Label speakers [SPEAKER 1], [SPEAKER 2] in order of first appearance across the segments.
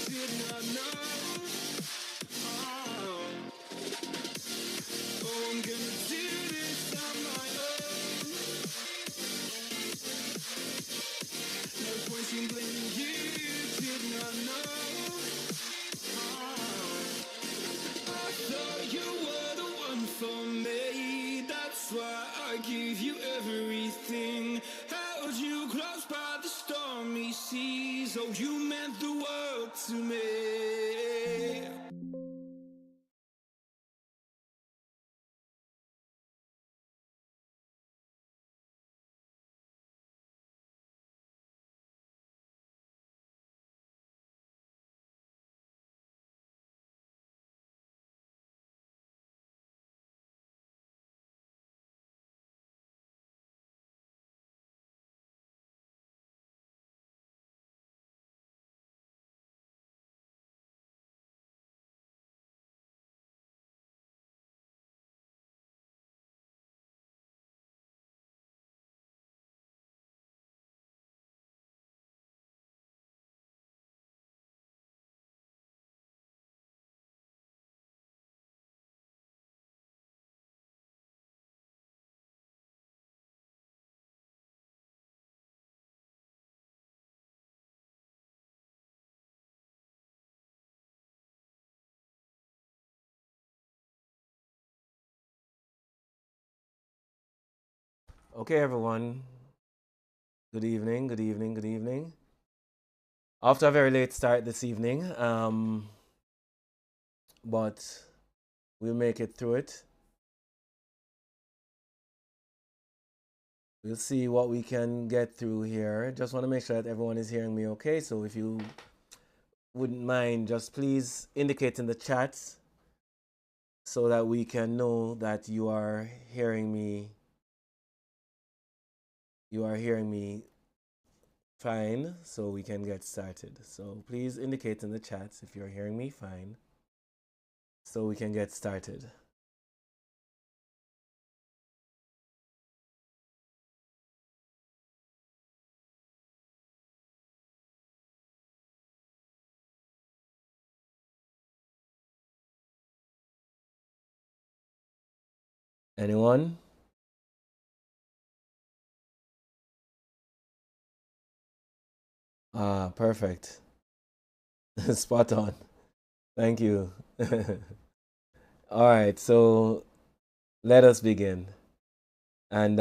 [SPEAKER 1] did not know. Oh, oh, I'm gonna do this on my own. No point in blaming you, you did not know. Oh, I thought you were the one for me. That's why I gave you everything. Held you close by the stormy seas. Oh, you meant the world to me.
[SPEAKER 2] Okay, everyone. Good evening, good evening, good evening. After a very late start this evening, but we'll make it through it. We'll see what we can get through here. Just want to make sure that everyone is hearing me okay. So if you wouldn't mind, just please indicate in the chat so that we can know that you are hearing me. You are hearing me fine, so we can get started. So please indicate in the chat if you're hearing me fine, so we can get started. Anyone? Ah, perfect. Spot on. Thank you. All right, so let us begin. And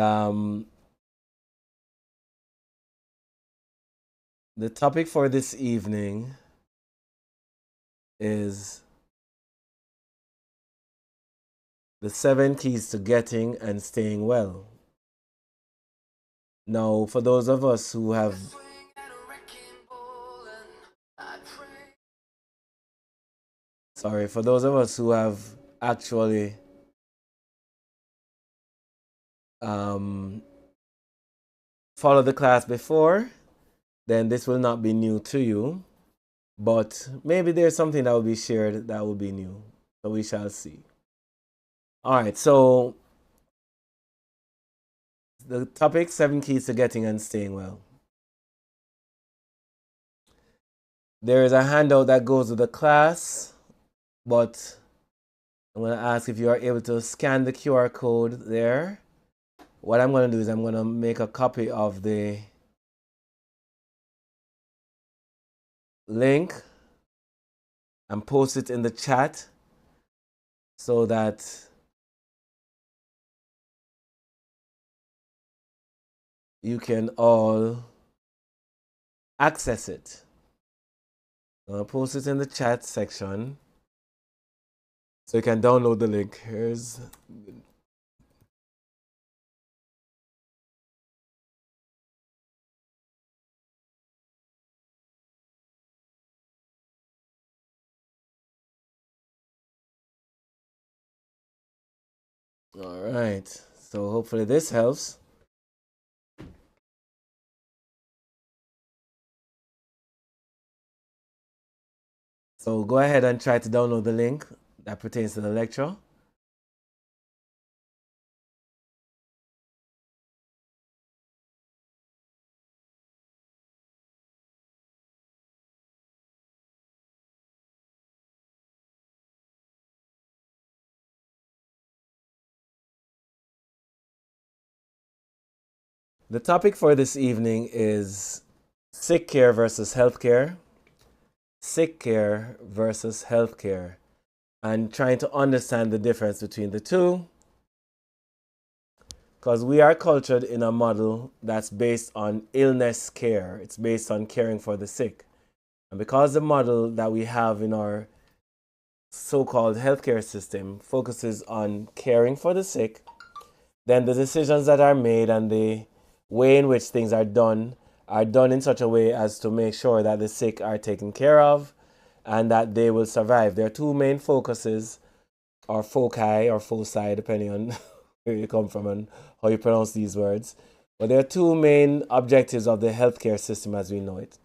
[SPEAKER 2] the topic for this evening is the 7 keys to getting and staying well. Now, for those of us who have for those of us who have actually um, followed the class before, then this will not be new to you. But maybe there's something that will be shared that will be new. So we shall see. All right, so the topic 7 keys to getting and staying well. There is a handout that goes with the class, but I'm going to ask if you are able to scan the QR code there. What I'm going to do is I'm going to make a copy of the link and post it in the chat so that you can all access it. I'll post it in the chat section so you can download the link. Here's all right. So hopefully this helps. So go ahead and try to download the link that pertains to the lecture. The topic for this evening is sick care versus healthcare. Sick care versus healthcare. And trying to understand the difference between the two. Because we are cultured in a model that's based on illness care. It's based on caring for the sick. And because the model that we have in our so-called healthcare system focuses on caring for the sick, then the decisions that are made and the way in which things are done in such a way as to make sure that the sick are taken care of and that they will survive. There are two main focuses, or foci, or foci, depending on where you come from and how you pronounce these words. But there are two main objectives of the healthcare system as we know it.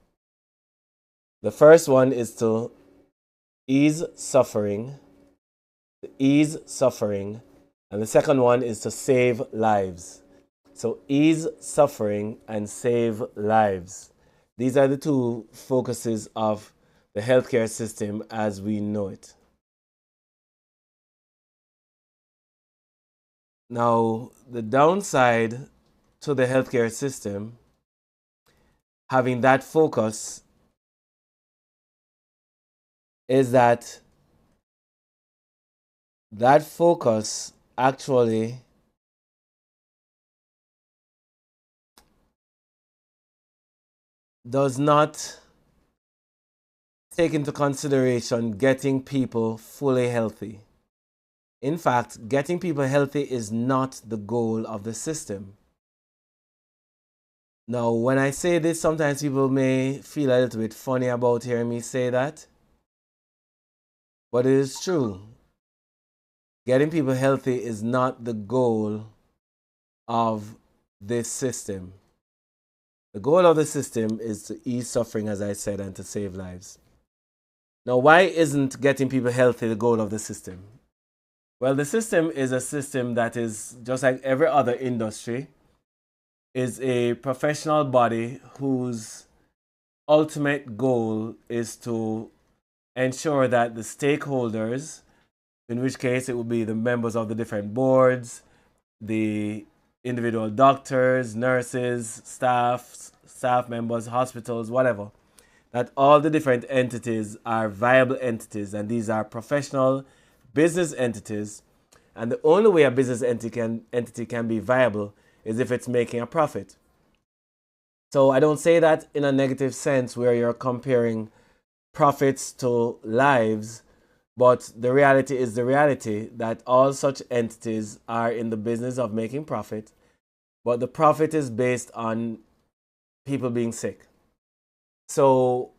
[SPEAKER 2] The first one is to ease suffering, and the second one is to save lives. So ease suffering and save lives. These are the two focuses of the healthcare system as we know it. Now, the downside to the healthcare system having that focus is that focus actually does not take into consideration getting people fully healthy. In fact, getting people healthy is not the goal of the system. Now, when I say this, sometimes people may feel a little bit funny about hearing me say that, but it is true. Getting people healthy is not the goal of this system. The goal of the system is to ease suffering, as I said, and to save lives. Now, why isn't getting people healthy the goal of the system? Well, the system is a system that is, just like every other industry, is a professional body whose ultimate goal is to ensure that the stakeholders, in which case it would be the members of the different boards, the individual doctors, nurses, staff members, hospitals, whatever, that all the different entities are viable entities, and these are professional business entities. And the only way a business entity can be viable is if it's making a profit. So I don't say that in a negative sense where you're comparing profits to lives, but the reality is the reality that all such entities are in the business of making profit, but the profit is based on people being sick. So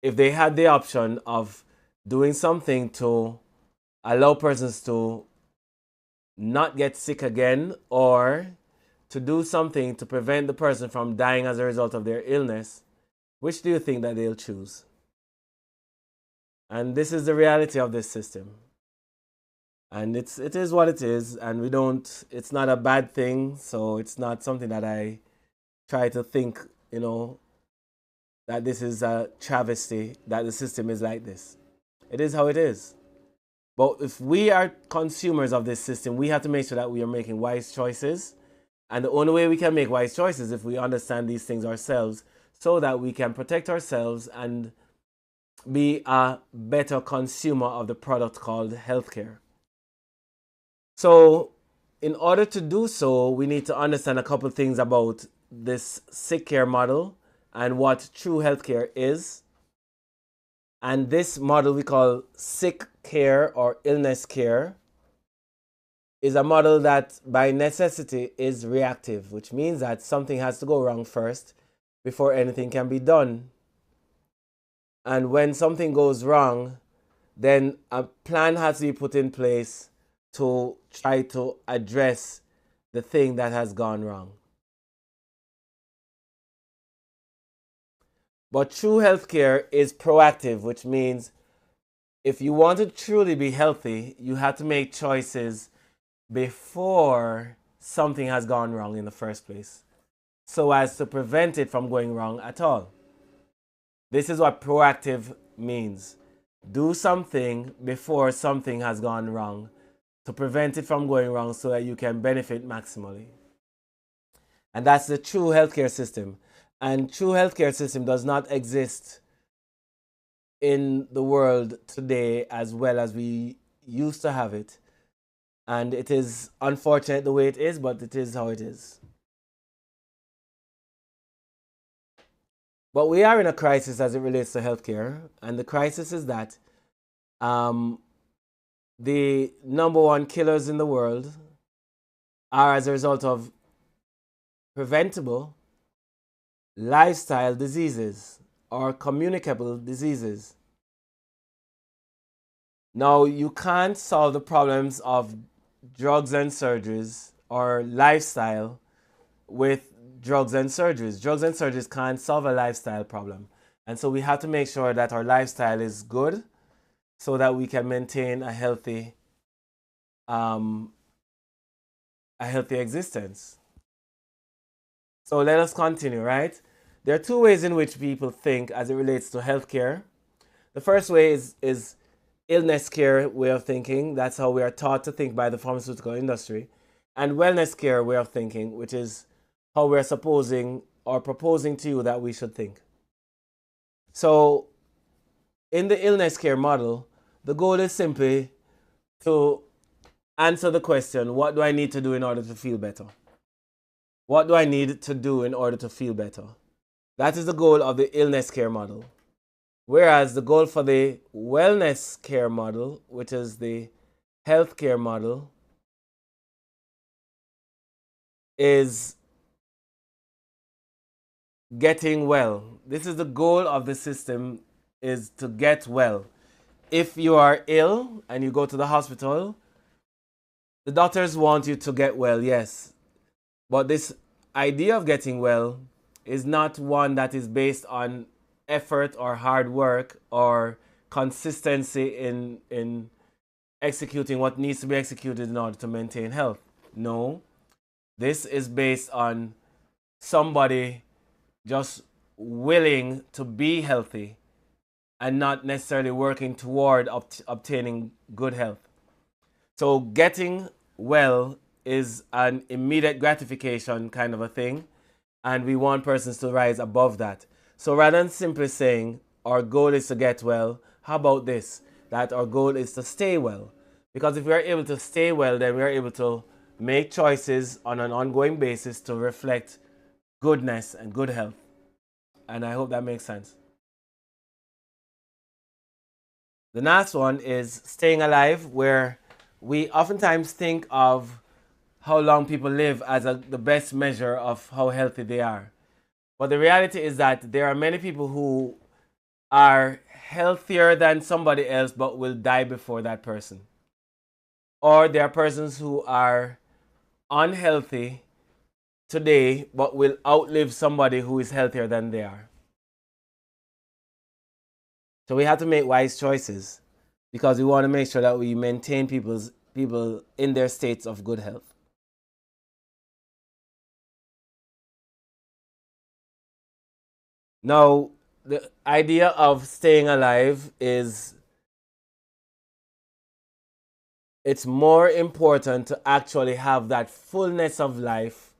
[SPEAKER 2] if they had the option of doing something to allow persons to not get sick again, or to do something to prevent the person from dying as a result of their illness, which do you think that they'll choose? And this is the reality of this system. And it is what it is, and it's not a bad thing, so it's not something that I try to think, that this is a travesty, that the system is like this. It is how it is. But if we are consumers of this system, we have to make sure that we are making wise choices. And the only way we can make wise choices is if we understand these things ourselves, so that we can protect ourselves and be a better consumer of the product called healthcare. So, in order to do so, we need to understand a couple things about this sick care model and what true healthcare is. And this model we call sick care or illness care is a model that by necessity is reactive, which means that something has to go wrong first before anything can be done. And when something goes wrong, then a plan has to be put in place to try to address the thing that has gone wrong. But true healthcare is proactive, which means if you want to truly be healthy, you have to make choices before something has gone wrong in the first place, so as to prevent it from going wrong at all. This is what proactive means. Do something before something has gone wrong to prevent it from going wrong so that you can benefit maximally. And that's the true healthcare system. And true healthcare system does not exist in the world today as well as we used to have it. And it is unfortunate the way it is, but it is how it is. But we are in a crisis as it relates to healthcare. And the crisis is that um, the number one killers in the world are as a result of preventable lifestyle diseases or communicable diseases. Now, you can't solve the problems of drugs and surgeries or lifestyle with drugs and surgeries. Drugs and surgeries can't solve a lifestyle problem. And so we have to make sure that our lifestyle is good so that we can maintain a healthy existence. So let us continue, right? There are two ways in which people think as it relates to healthcare. The first way is illness care way of thinking. That's how we are taught to think by the pharmaceutical industry. And wellness care way of thinking, which is how we're supposing or proposing to you that we should think. So in the illness care model, the goal is simply to answer the question, what do I need to do in order to feel better? What do I need to do in order to feel better? That is the goal of the illness care model. Whereas the goal for the wellness care model, which is the healthcare model, is getting well. This is the goal of the system, is to get well. If you are ill and you go to the hospital, the doctors want you to get well, yes. But this idea of getting well is not one that is based on effort or hard work or consistency in executing what needs to be executed in order to maintain health. No, this is based on somebody just willing to be healthy and not necessarily working toward obtaining good health. So getting well is an immediate gratification kind of a thing, and we want persons to rise above that. So rather than simply saying our goal is to get well, how about this? That our goal is to stay well. Because if we are able to stay well, then we are able to make choices on an ongoing basis to reflect goodness and good health. And I hope that makes sense. The last one is staying alive, where we oftentimes think of how long people live as the best measure of how healthy they are. But the reality is that there are many people who are healthier than somebody else but will die before that person. Or there are persons who are unhealthy today but will outlive somebody who is healthier than they are. So we have to make wise choices because we want to make sure that we maintain people in their states of good health. Now, the idea of staying alive is it's more important to actually have that fullness of life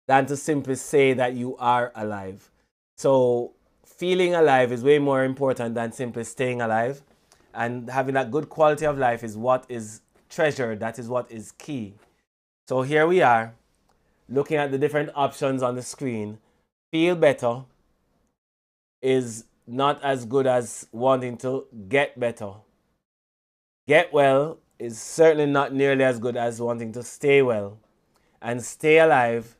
[SPEAKER 2] than to simply say that you are alive. So feeling alive is way more important than simply staying alive. And having that good quality of life is what is treasured. That is what is key. So here we are, looking at the different options on the screen. Feel better is not as good as wanting to get better. Get well is certainly not nearly as good as wanting to stay well. And stay alive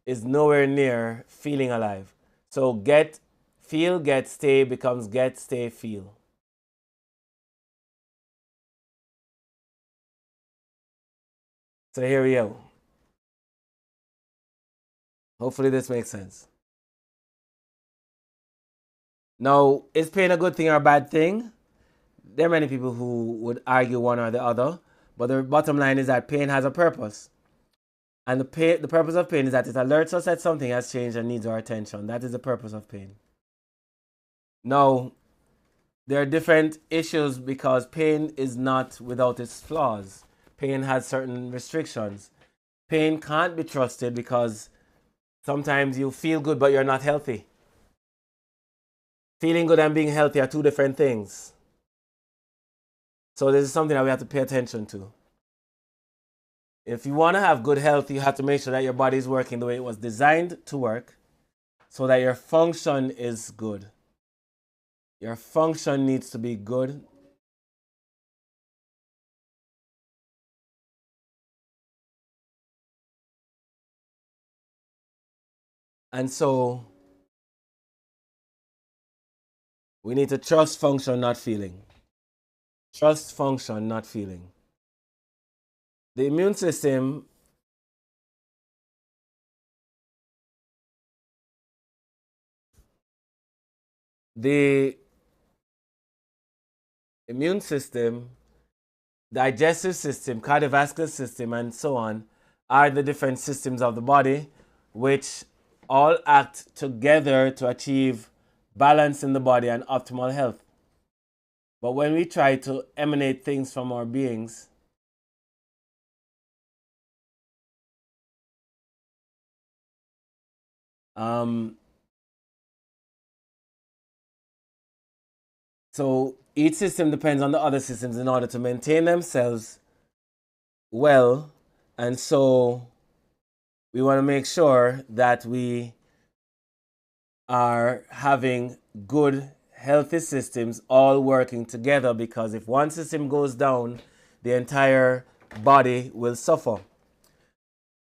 [SPEAKER 2] is nowhere near feeling alive. So get, feel, get, stay becomes get, stay, feel. So here we go. Hopefully this makes sense. Now, is pain a good thing or a bad thing? There are many people who would argue one or the other, but the bottom line is that pain has a purpose. And the purpose of pain is that it alerts us that something has changed and needs our attention. That is the purpose of pain. Now, there are different issues because pain is not without its flaws. Pain has certain restrictions. Pain can't be trusted because Sometimes you feel good, but you're not healthy. Feeling good and being healthy are two different things. So this is something that we have to pay attention to. If you want to have good health, you have to make sure that your body is working the way it was designed to work so that your function is good. Your function needs to be good. And so we need to trust function, not feeling. Trust function, not feeling. The immune system the immune system, digestive system, cardiovascular system, and so on are the different systems of the body which all act together to achieve balance in the body and optimal health. But when we try to emanate things from our beings, so each system depends on the other systems in order to maintain themselves well. And so we want to make sure that we are having good, healthy systems all working together, because if one system goes down, the entire body will suffer.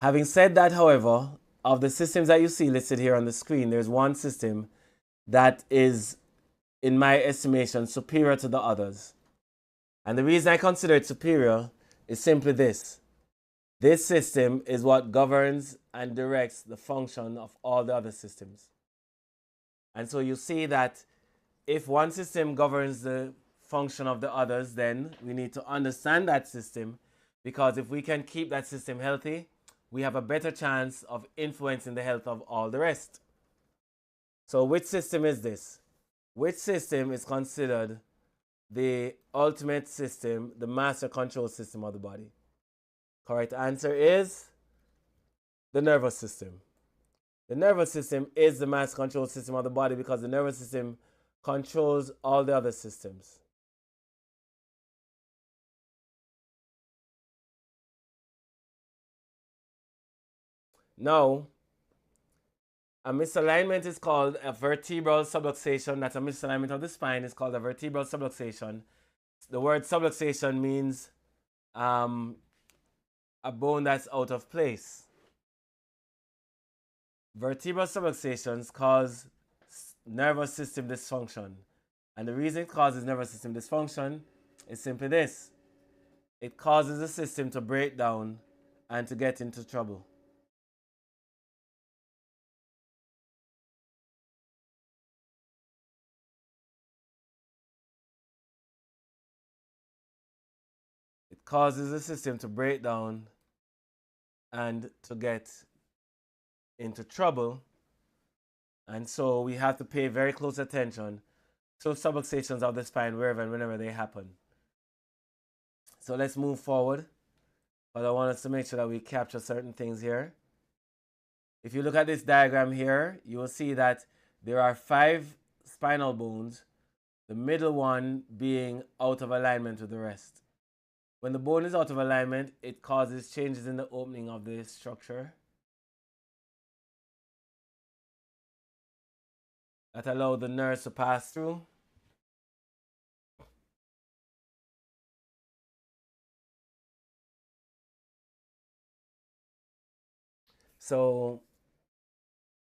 [SPEAKER 2] Having said that, however, of the systems that you see listed here on the screen, there's one system that is, in my estimation, superior to the others. And the reason I consider it superior is simply this. This system is what governs and directs the function of all the other systems. And so you see that if one system governs the function of the others, then we need to understand that system, because if we can keep that system healthy, we have a better chance of influencing the health of all the rest. So which system is this? Which system is considered the ultimate system, the master control system of the body? Correct answer is the nervous system. The nervous system is the master control system of the body because the nervous system controls all the other systems. Now, a misalignment is called a vertebral subluxation. That's a misalignment of the spine. It's called a vertebral subluxation. The word subluxation means a bone that's out of place. Vertebral subluxations cause nervous system dysfunction. And the reason it causes nervous system dysfunction is simply this. It causes the system to break down and to get into trouble. It causes the system to break down and to get into trouble. And so we have to pay very close attention to subluxations of the spine wherever and whenever they happen. So let's move forward. But I want us to make sure that we capture certain things here. If you look at this diagram here, you will see that there are 5 spinal bones, the middle one being out of alignment with the rest. When the bone is out of alignment, it causes changes in the opening of the structure that allow the nerves to pass through. So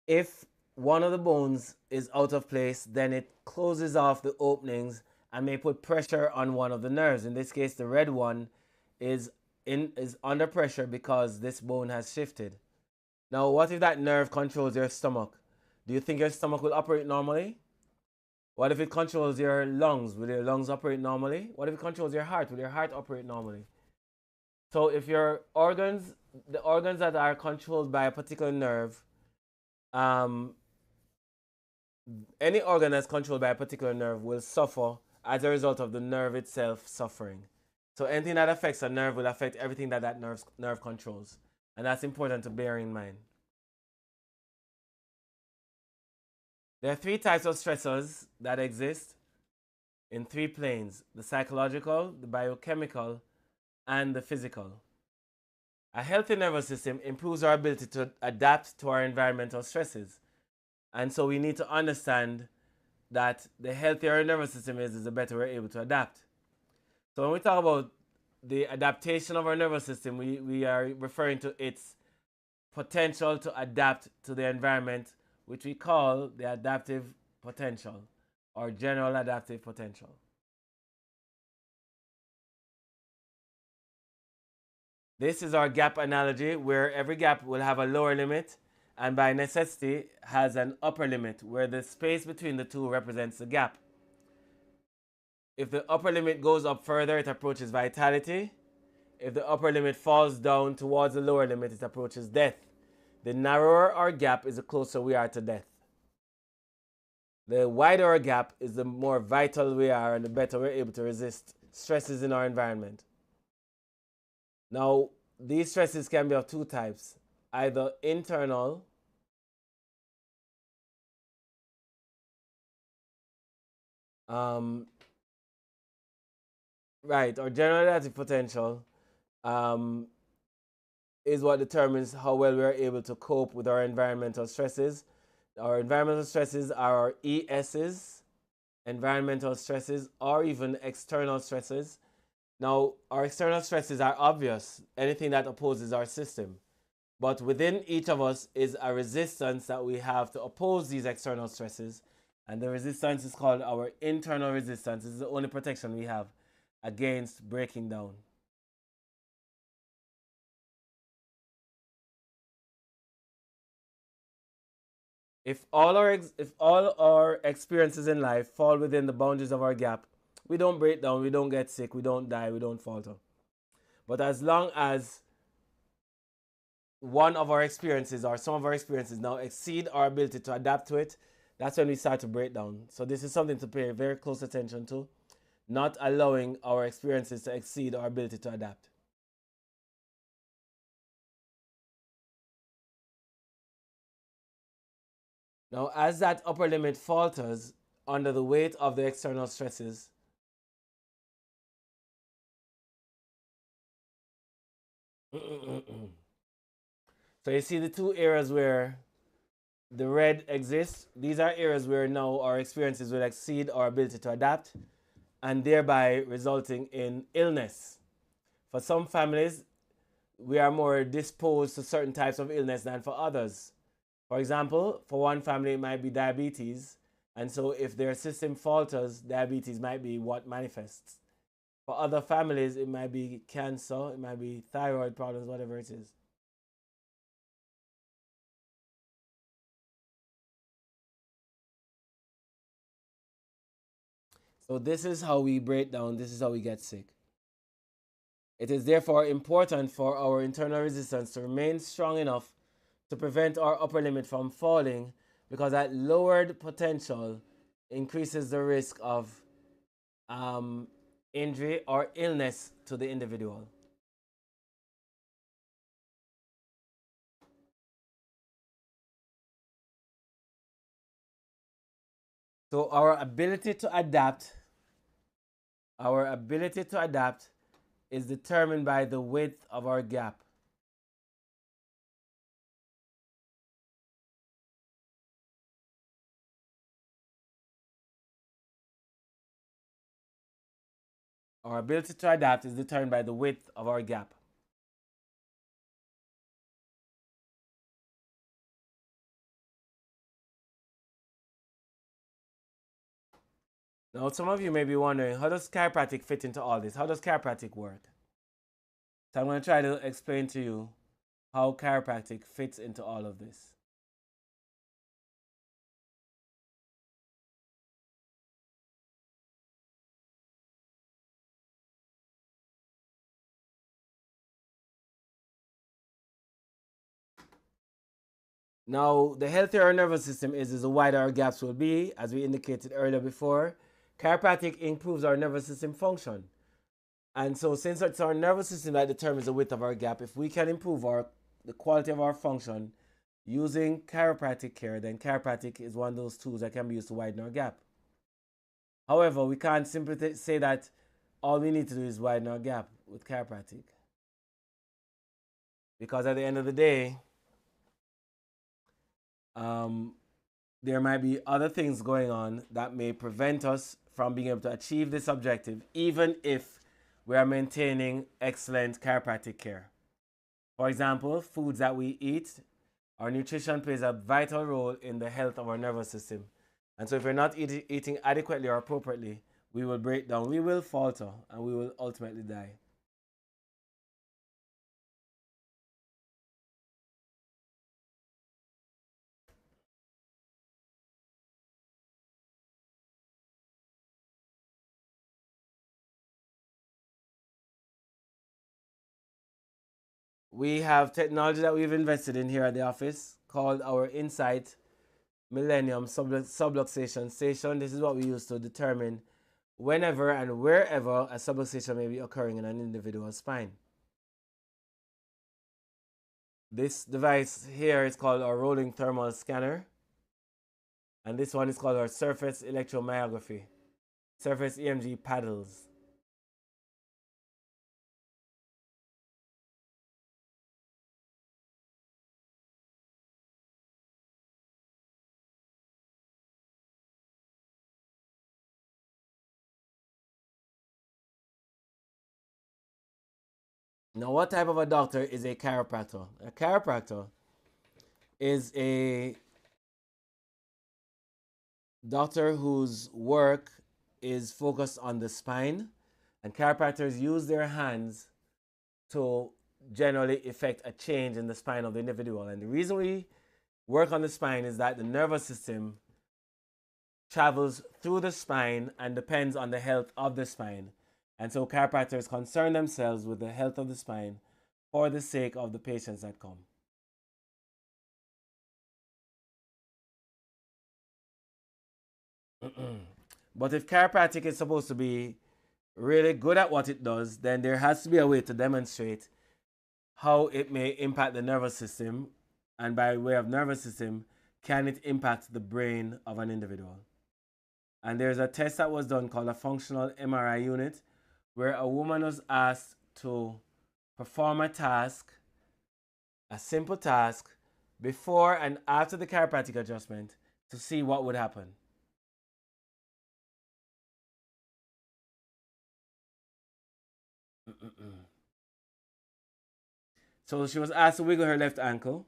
[SPEAKER 2] if one of the bones is out of place, then it closes off the openings and may put pressure on one of the nerves. In this case, the red one is under pressure because this bone has shifted. Now, what if that nerve controls your stomach? Do you think your stomach will operate normally? What if it controls your lungs? Will your lungs operate normally? What if it controls your heart? Will your heart operate normally? So if your organs, the organs that are controlled by a particular nerve, any organ that's controlled by a particular nerve will suffer as a result of the nerve itself suffering. So anything that affects a nerve will affect everything that nerve controls. And that's important to bear in mind. There are three types of stressors that exist in three planes: the psychological, the biochemical, and the physical. A healthy nervous system improves our ability to adapt to our environmental stresses. And so we need to understand that the healthier our nervous system is the better we're able to adapt. So when we talk about the adaptation of our nervous system, we are referring to its potential to adapt to the environment, which we call the adaptive potential or general adaptive potential. This is our gap analogy where every gap will have a lower limit and by necessity has an upper limit where the space between the two represents the gap. If the upper limit goes up further, it approaches vitality. If the upper limit falls down towards the lower limit, it approaches death. The narrower our gap is the closer we are to death. The wider our gap is the more vital we are and the better we're able to resist stresses in our environment. Now, these stresses can be of two types, either internal or general adaptive potential is what determines how well we are able to cope with our environmental stresses. Our environmental stresses are our ESs, environmental stresses, or even external stresses. Now, our external stresses are obvious, anything that opposes our system. But within each of us is a resistance that we have to oppose these external stresses. And the resistance is called our internal resistance. This is the only protection we have against breaking down. If all our experiences in life fall within the boundaries of our gap, we don't break down, we don't get sick, we don't die, we don't falter. But as long as one of our experiences or some of our experiences now exceed our ability to adapt to it, that's when we start to break down. So this is something to pay very close attention to, not allowing our experiences to exceed our ability to adapt. Now, as that upper limit falters under the weight of the external stresses, so you see the two areas where the red exists. These are areas where now our experiences will exceed our ability to adapt and thereby resulting in illness. For some families, we are more disposed to certain types of illness than for others. For example, for one family, it might be diabetes. And so if their system falters, diabetes might be what manifests. For other families, it might be cancer, it might be thyroid problems, whatever it is. So this is how we break down, this is how we get sick. It is therefore important for our internal resistance to remain strong enough to prevent our upper limit from falling, because that lowered potential increases the risk of injury or illness to the individual. So our ability to adapt is determined by the width of our gap. Our ability to adapt is determined by the width of our gap. Now, some of you may be wondering, how does chiropractic fit into all this? How does chiropractic work? So I'm going to try to explain to you how chiropractic fits into all of this. Now, the healthier our nervous system is the wider our gaps will be, as we indicated earlier before. Chiropractic improves our nervous system function. And so since it's our nervous system that determines the width of our gap, if we can improve the quality of our function, using chiropractic care, then chiropractic is one of those tools that can be used to widen our gap. However, we can't simply say that all we need to do is widen our gap with chiropractic. Because at the end of the day, there might be other things going on that may prevent us from being able to achieve this objective, even if we are maintaining excellent chiropractic care. For example, foods that we eat, our nutrition plays a vital role in the health of our nervous system. And so if we're not eating adequately or appropriately, we will break down, we will falter, and we will ultimately die. We have technology that we've invested in here at the office called our Insight Millennium Subluxation Station. This is what we use to determine whenever and wherever a subluxation may be occurring in an individual's spine. This device here is called our rolling thermal scanner. And this one is called our surface electromyography, surface EMG paddles. Now, what type of a doctor is a chiropractor? A chiropractor is a doctor whose work is focused on the spine, and chiropractors use their hands to generally effect a change in the spine of the individual. And the reason we work on the spine is that the nervous system travels through the spine and depends on the health of the spine. And so chiropractors concern themselves with the health of the spine for the sake of the patients that come. But if chiropractic is supposed to be really good at what it does, then there has to be a way to demonstrate how it may impact the nervous system, and by way of nervous system, can it impact the brain of an individual. And there's a test that was done called a functional MRI unit, where a woman was asked to perform a task, a simple task, before and after the chiropractic adjustment to see what would happen. So she was asked to wiggle her left ankle,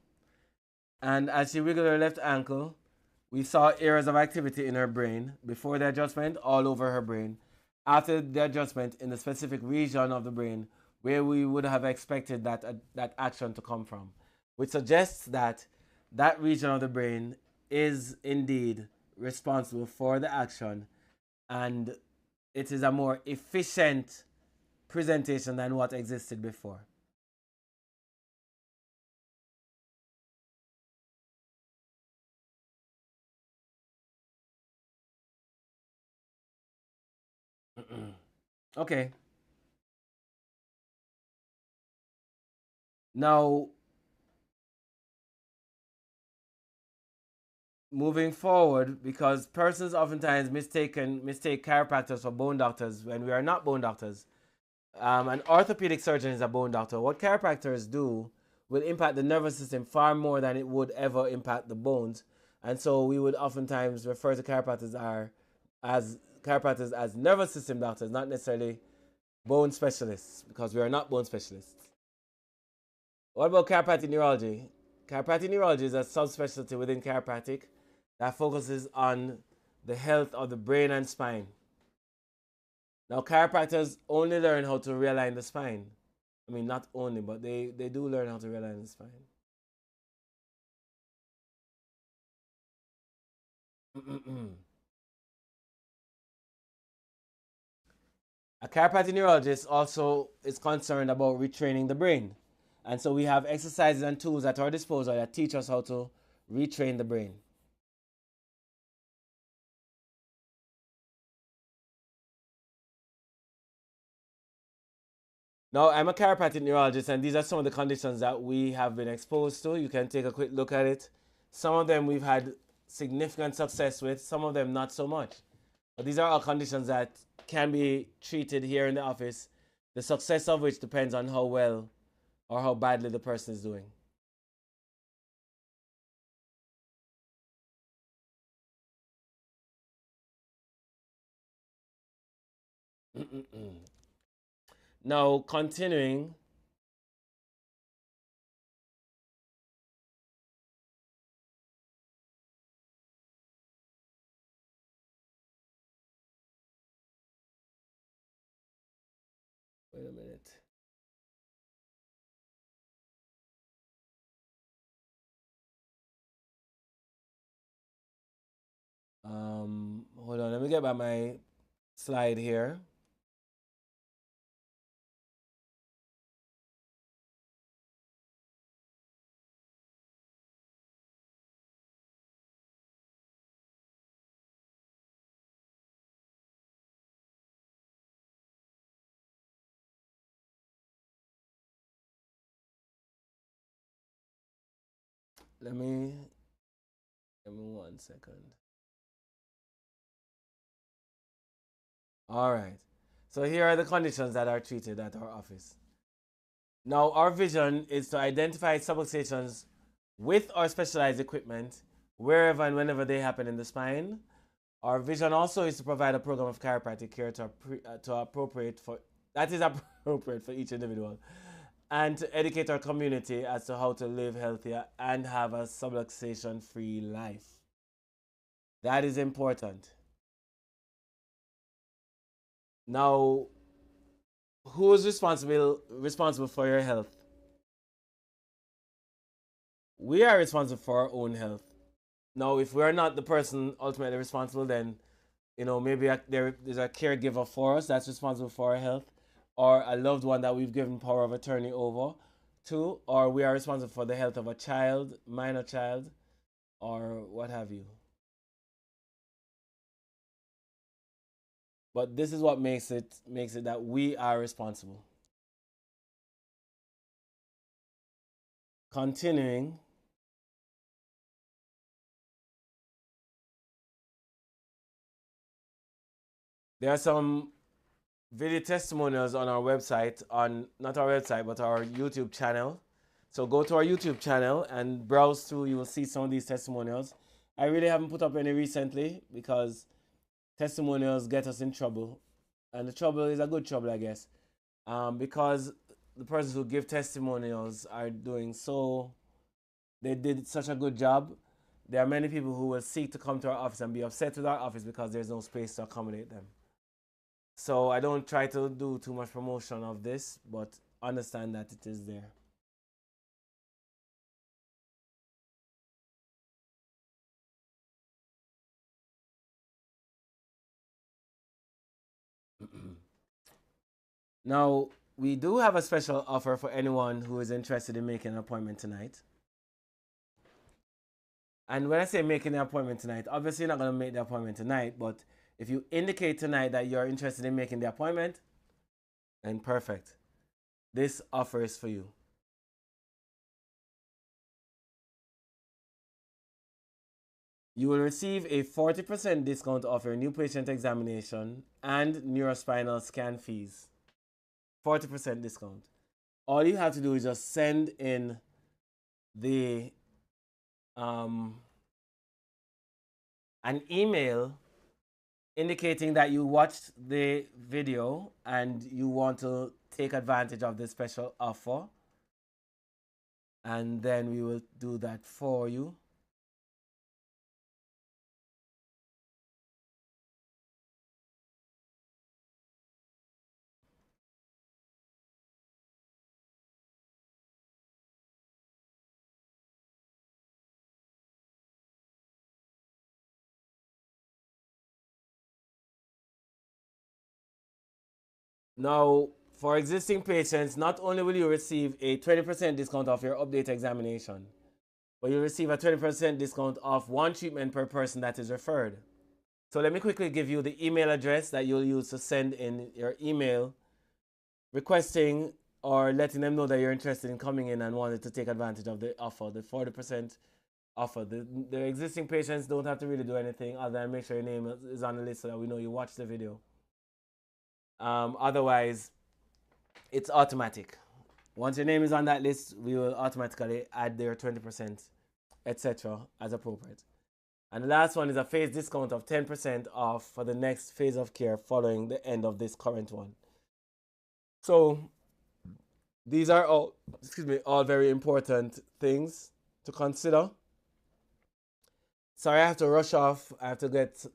[SPEAKER 2] and as she wiggled her left ankle, we saw areas of activity in her brain before the adjustment, all over her brain. After the adjustment, in the specific region of the brain where we would have expected that action to come from, which suggests that that region of the brain is indeed responsible for the action, and it is a more efficient presentation than what existed before. Okay. Now, moving forward, because persons oftentimes mistake chiropractors for bone doctors when we are not bone doctors. An orthopedic surgeon is a bone doctor. What chiropractors do will impact the nervous system far more than it would ever impact the bones. And so we would oftentimes refer to chiropractors as nervous system doctors, not necessarily bone specialists, because we are not bone specialists. What about chiropractic neurology? Chiropractic neurology is a subspecialty within chiropractic that focuses on the health of the brain and spine. Now, chiropractors only learn how to realign the spine. I mean, not only, but they do learn how to realign the spine. A chiropractic neurologist also is concerned about retraining the brain. And so we have exercises and tools at our disposal that teach us how to retrain the brain. Now, I'm a chiropractic neurologist, and these are some of the conditions that we have been exposed to. You can take a quick look at it. Some of them we've had significant success with, some of them not so much. But these are all conditions that can be treated here in the office, the success of which depends on how well or how badly the person is doing. Now, continuing. Wait a minute. Hold on, let me get back my slide here. Let me give me 1 second. All right. So here are the conditions that are treated at our office. Now, our vision is to identify subluxations with our specialized equipment wherever and whenever they happen in the spine. Our vision also is to provide a program of chiropractic care to appropriate for that is appropriate for each individual, and to educate our community as to how to live healthier and have a subluxation-free life. That is important. Now, who is responsible for your health? We are responsible for our own health. Now, if we are not the person ultimately responsible, then maybe there's a caregiver for us that's responsible for our health, or a loved one that we've given power of attorney over to, or we are responsible for the health of a child, minor child, or what have you. But this is what makes it that we are responsible. Continuing. There are some video testimonials on our website, on not our website, but our YouTube channel. So go to our YouTube channel and browse through. You will see some of these testimonials. I really haven't put up any recently because testimonials get us in trouble. And the trouble is a good trouble, I guess. Because the persons who give testimonials are doing so, they did such a good job. There are many people who will seek to come to our office and be upset with our office because there's no space to accommodate them. So I don't try to do too much promotion of this, but understand that it is there. Now, we do have a special offer for anyone who is interested in making an appointment tonight. And when I say making the appointment tonight, obviously you're not going to make the appointment tonight, but if you indicate tonight that you're interested in making the appointment, then perfect. This offer is for you. You will receive a 40% discount off your new patient examination and neurospinal scan fees. 40% discount. All you have to do is just send in the an email indicating that you watched the video and you want to take advantage of this special offer, and then we will do that for you. Now, for existing patients, not only will you receive a 20% discount off your update examination, but you'll receive a 20% discount off one treatment per person that is referred. So let me quickly give you the email address that you'll use to send in your email requesting or letting them know that you're interested in coming in and wanted to take advantage of the offer, the 40% offer. The existing patients don't have to really do anything other than make sure your name is on the list so that we know you watched the video. Otherwise, it's automatic. Once your name is on that list, we will automatically add their 20%, etc. as appropriate. And the last one is a phase discount of 10% off for the next phase of care following the end of this current one. So these are all, all very important things to consider. Sorry, I have to rush off. I have to get,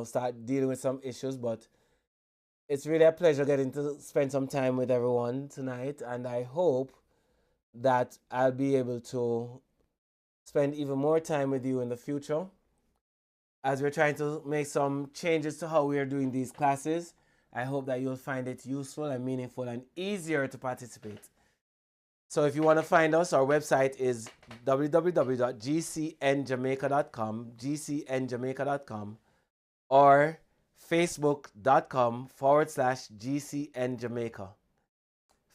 [SPEAKER 2] start dealing with some issues, but it's really a pleasure getting to spend some time with everyone tonight, and I hope that I'll be able to spend even more time with you in the future as we're trying to make some changes to how we are doing these classes. I hope that you'll find it useful and meaningful and easier to participate. So if you want to find us, our website is www.gcnjamaica.com, gcnjamaica.com, or facebook.com/GCNJamaica.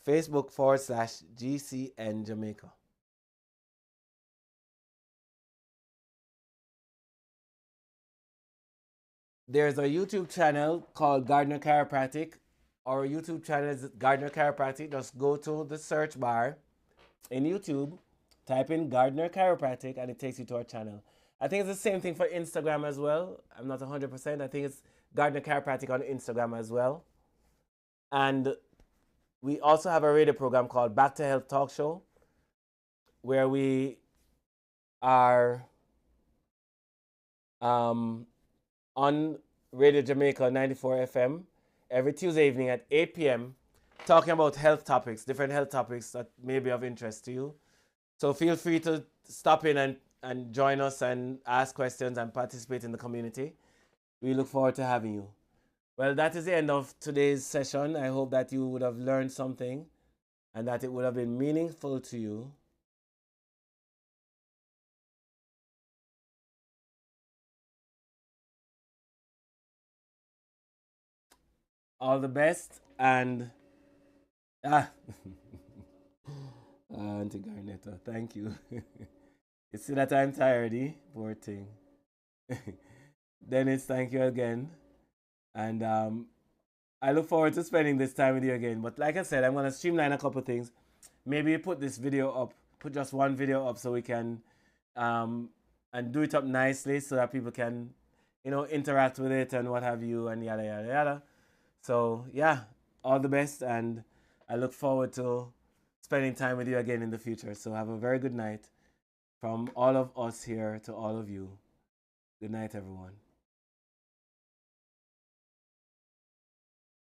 [SPEAKER 2] Facebook.com/GCNJamaica. There's a YouTube channel called Gardner Chiropractic. Our YouTube channel is Gardner Chiropractic. Just go to the search bar in YouTube, type in Gardner Chiropractic, and it takes you to our channel. I think it's the same thing for Instagram as well. I'm not 100%. I think it's Gardner Chiropractic on Instagram as well. And we also have a radio program called Back to Health Talk Show, where we are on Radio Jamaica 94 FM every Tuesday evening at 8 p.m. talking about health topics, different health topics that may be of interest to you. So feel free to stop in and join us and ask questions and participate in the community. We look forward to having you. Well, that is the end of today's session. I hope that you would have learned something and that it would have been meaningful to you. All the best, and Auntie Garnetta, thank you. You see that I'm tired, eh? Poor thing. Dennis, thank you again. And I look forward to spending this time with you again. But like I said, I'm going to streamline a couple things. Maybe put this video up, put just one video up so we can, and do it up nicely so that people can, interact with it and what have you and yada, yada, yada. So yeah, all the best, and I look forward to spending time with you again in the future. So have a very good night from all of us here to all of you. Good night, everyone.